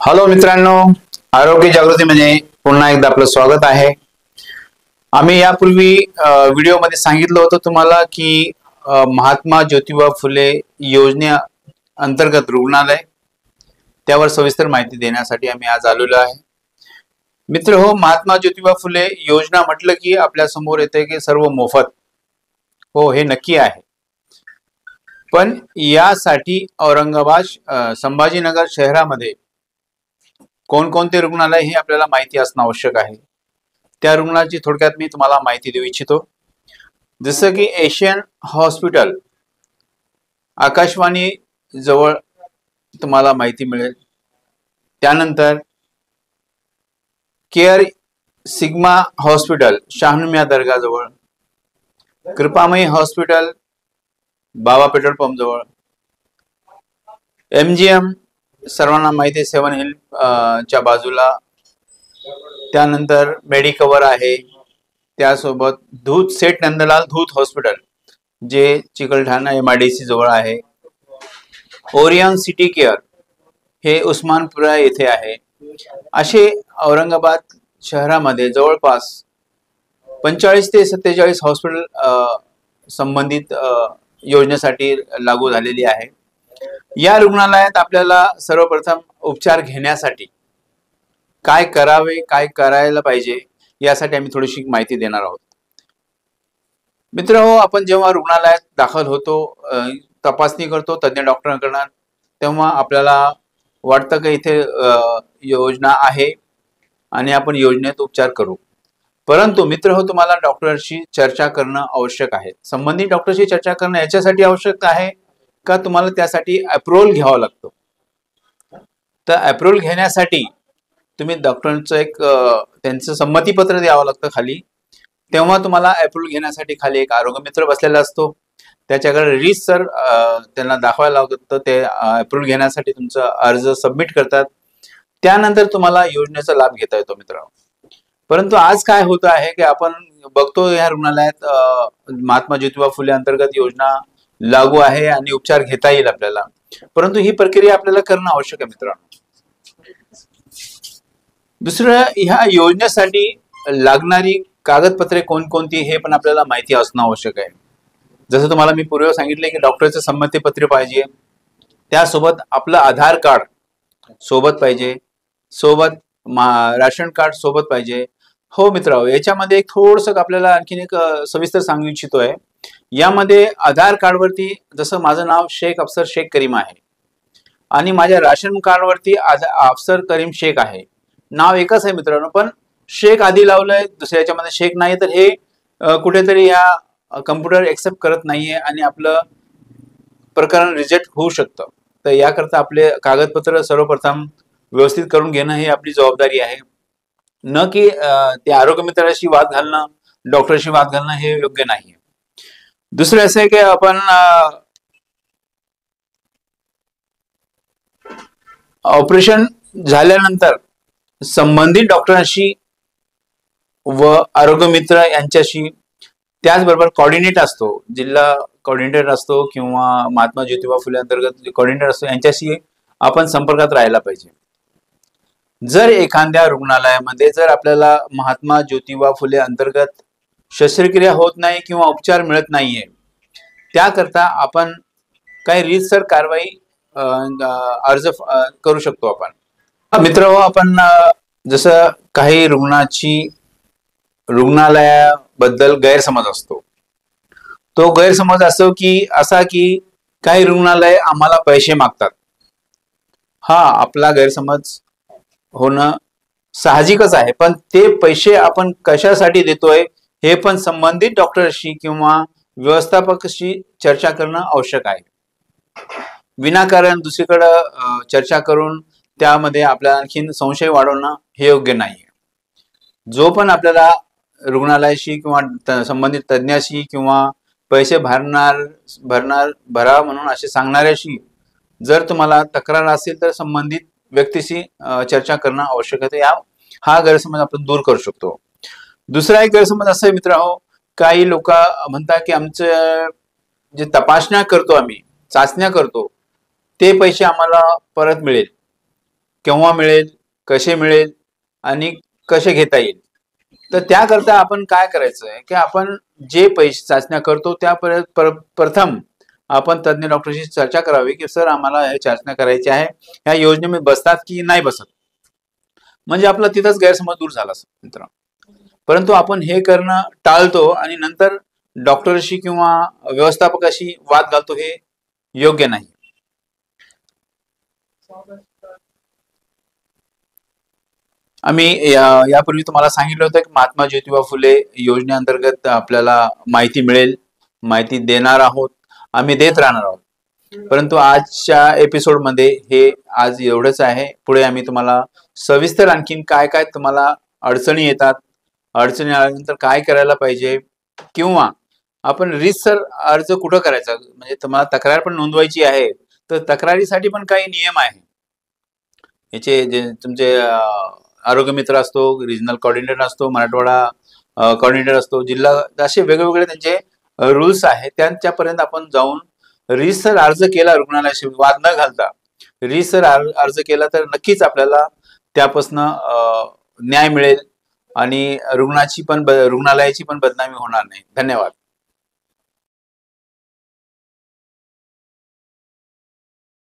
Hello मित्रांनो, आरोग्य जागृतीमध्ये पुन्हा एकदा आपलं स्वागत आहे। आम्ही यापूर्वी व्हिडिओमध्ये सांगितलं होतं तुम्हाला की महात्मा ज्योतिबा फुले योजने अंतर्गत रुग्णालय त्यावर सविस्तर माहिती देण्यासाठी आम्ही आज आलेलो आहे। मित्र हो, महात्मा ज्योतिबा फुले योजना म्हटलं की आपल्या समोर येते की सर्व मोफत। हो, हे नक्की आहे, पण यासाठी औरंगाबाद संभाजीनगर शहरामध्ये कोणकोणते रुग्णालय हे आपल्याला माहिती असणं आवश्यक आहे। त्या रुग्णाची थोडक्यात मी तुम्हाला माहिती देऊ इच्छितो। जसं की एशियन हॉस्पिटल आकाशवाणी जवळ तुम्हाला माहिती मिळेल। त्यानंतर केअर सिग्मा हॉस्पिटल शाहनुमिया दर्गा जवळ, कृपामयी हॉस्पिटल बाबा पेट्रोल पंप जवळ, MGM सर्वांना माहिती आहे सेवन हिल च्या बाजूला, त्यानंतर मेडिकवर आहे, त्यासोबत धूत सेठ नंदलाल धूत हॉस्पिटल जे चिकलठाणा MIDC जवळ आहे, ओरियन सिटी केअर हे उस्मानपुरा येथे आहे। असे औरंगाबाद शहरामध्ये जवळपास 45 ते 47 हॉस्पिटल संबंधित योजनेसाठी लागू झालेली आहे। या रुग्णालयात आपल्याला सर्वप्रथम उपचार घेण्यासाठी काय करावे, काय करायला पाहिजे यासाठी आम्ही थोडीशी माहिती देणार आहोत। मित्रहो, आपण जेव्हा रुग्णालयात दाखल होतो, तपासणी करतो तज्ञ डॉक्टरांकडून, तेव्हा आपल्याला वाटतं की इथे योजना आहे आणि आपण योजनेत उपचार करू। परंतु मित्रहो, तुम्हाला डॉक्टरशी चर्चा करणं आवश्यक आहे। संबंधित डॉक्टरशी चर्चा करणं याच्यासाठी आवश्यक आहे का तुम्हाला त्यासाठी अप्रूव्हल घ्यावं लागतं। तर अप्रूव्हल घेण्यासाठी तुम्ही डॉक्टरांचं एक त्यांचं संमतीपत्र द्यावं लागतं खाली। तेव्हा तुम्हाला अप्रूव्हल घेण्यासाठी खाली एक आरोग्य मित्र बसलेला असतो, त्याच्याकडे रीतसर त्यांना दाखवायला लागतं। ते अप्रूव्हल घेण्यासाठी तुमचा अर्ज सबमिट करतात, त्यानंतर तुम्हाला योजनेचा लाभ घेता येतो मित्रांनो। परंतु आज काय होतं आहे की आपण बघतो या रुग्णालयात महात्मा ज्योतिबा फुले अंतर्गत योजना लागू आहे आणि उपचार घेता येईल आपल्याला, परंतु ही प्रक्रिया आपल्याला करणं आवश्यक आहे मित्रांनो। दुसरं, ह्या योजनेसाठी लागणारी कागदपत्रे कोणकोणती हे पण आपल्याला माहिती असणं आवश्यक आहे। जसं तुम्हाला मी पूर्वी सांगितले की डॉक्टरचं संमतीपत्र पाहिजे, त्यासोबत आपलं आधार कार्ड सोबत पाहिजे, सोबत राशन कार्ड सोबत पाहिजे। हो मित्रांनो, याच्यामध्ये एक थोडंसं आपल्याला आणखीन एक सविस्तर सांगू इच्छितोय। यामध्ये आधार कार्ड वरती जसं माझं नाव शेख अफसर शेख करीम आहे आणि माझ्या राशन कार्ड वरती अफसर करीम शेख आहे, नाव एकच आहे मित्रांनो, पण शेख आधी लावलंय, दुसऱ्या याच्यामध्ये शेख नाही, तर हे कुठेतरी या कम्प्युटर एक्सेप्ट करत नाहीये आणि आपलं प्रकरण रिजेक्ट होऊ शकतं। तर याकरता आपले कागदपत्र सर्वप्रथम व्यवस्थित करून घेणं ही आपली जबाबदारी आहे, न की ते आरोग्य मित्राशी वाद घालणं, डॉक्टरशी वाद घालणं हे योग्य नाही। दुसरं असं आहे की आपण ऑपरेशन झाल्यानंतर संबंधित डॉक्टरांशी व आरोग्य मित्र यांच्याशी, त्याचबरोबर कोऑर्डिनेटर असतो, जिल्हा कोऑर्डिनेटर असतो किंवा महात्मा ज्योतिबा फुले अंतर्गत कोऑर्डिनेटर असतो, यांच्याशी आपण संपर्कात राहायला पाहिजे। जर एखाद्या रुग्णालयामध्ये जर आपल्याला महात्मा ज्योतिबा फुले अंतर्गत शस्त्रक्रिया होत नाही किंवा उपचार मिळत नाहीये, त्याकरता आपण काही रीतसर कारवाई अर्ज करू शकतो आपण। मित्रहो, आपण जसं काही रुग्णालयाबद्दल गैरसमज असतो, तो गैरसमज असतो की असा की काही रुग्णालय आम्हाला पैसे मागतात। हा आपला गैरसमज होणं साहजिकच आहे, पण ते पैसे आपण कशासाठी देतोय हे पण संबंधित डॉक्टरशी किंवा व्यवस्थापकाशी चर्चा करणं आवश्यक आहे। विनाकारण दुसरीकडे चर्चा करून त्यामध्ये आपल्याला आणखीन संशय वाढवणं हे योग्य नाही। जो पण आपल्याला रुग्णालयाशी किंवा संबंधित तज्ञाशी किंवा पैसे भरा म्हणून असे सांगणाऱ्याशी जर तुम्हाला तक्रार असेल तर संबंधित व्यक्तीशी चर्चा करणं आवश्यक आहे। हा गैरसमज आपण दूर करू शकतो। दुसरा एक गैरसमज असा आहे मित्रांनो, काही लोक म्हणतात की आमचं जे तपासण्या करतो, आम्ही चाचण्या करतो, ते पैसे आम्हाला परत मिळेल। केव्हा मिळेल, कसे मिळेल आणि कसे घेता येईल. तर त्याकरता आपण काय करायचं आहे की आपण जे पैसे चाचण्या करतो त्या प्रथम आपण तज्ञ डॉक्टरशी चर्चा करावी की सर आम्हाला हे चाचण्या करायच्या आहे, ह्या योजनेमध्ये बसतात की नाही बसत. म्हणजे आपला तिथंच गैरसमज दूर झाला मित्र. परंतु आपण हे करणं टाळतो आणि नंतर डॉक्टरशी किंवा व्यवस्थापकाशी वाद घालतो, हे योग्य नाही. आम्ही यापूर्वी तुम्हाला सांगितलं होतं की महात्मा ज्योतिबा फुले योजनेअंतर्गत आपल्याला माहिती मिळेल, माहिती देणार आहोत, आम्ही देत राहणार आहोत. परंतु आजच्या एपिसोडमध्ये हे आज एवढंच आहे. पुढे आम्ही तुम्हाला सविस्तर आणखीन काय काय तुम्हाला अडचणी येतात, अडचणी आल्यानंतर काय करायला पाहिजे, किंवा आपण रीतसर अर्ज कुठं करायचा, म्हणजे तुम्हाला तक्रार पण नोंदवायची आहे तर तक्रारीसाठी पण काही नियम आहे. याचे जे तुमचे आरोग्य मित्र असतो, रिजनल कोऑर्डिनेटर असतो, मराठवाडा कोऑर्डिनेटर असतो, जिल्हा, असे वेगवेगळे त्यांचे रूल्स आहेत. त्यांच्यापर्यंत आपण जाऊन रीतसर अर्ज केला, रुग्णालयाशी वाद न घालता रीतसर अर्ज केला तर नक्कीच आपल्याला त्यापासनं न्याय मिळेल आणि रुग्णालयाची पण बदनामी होणार नाही. धन्यवाद.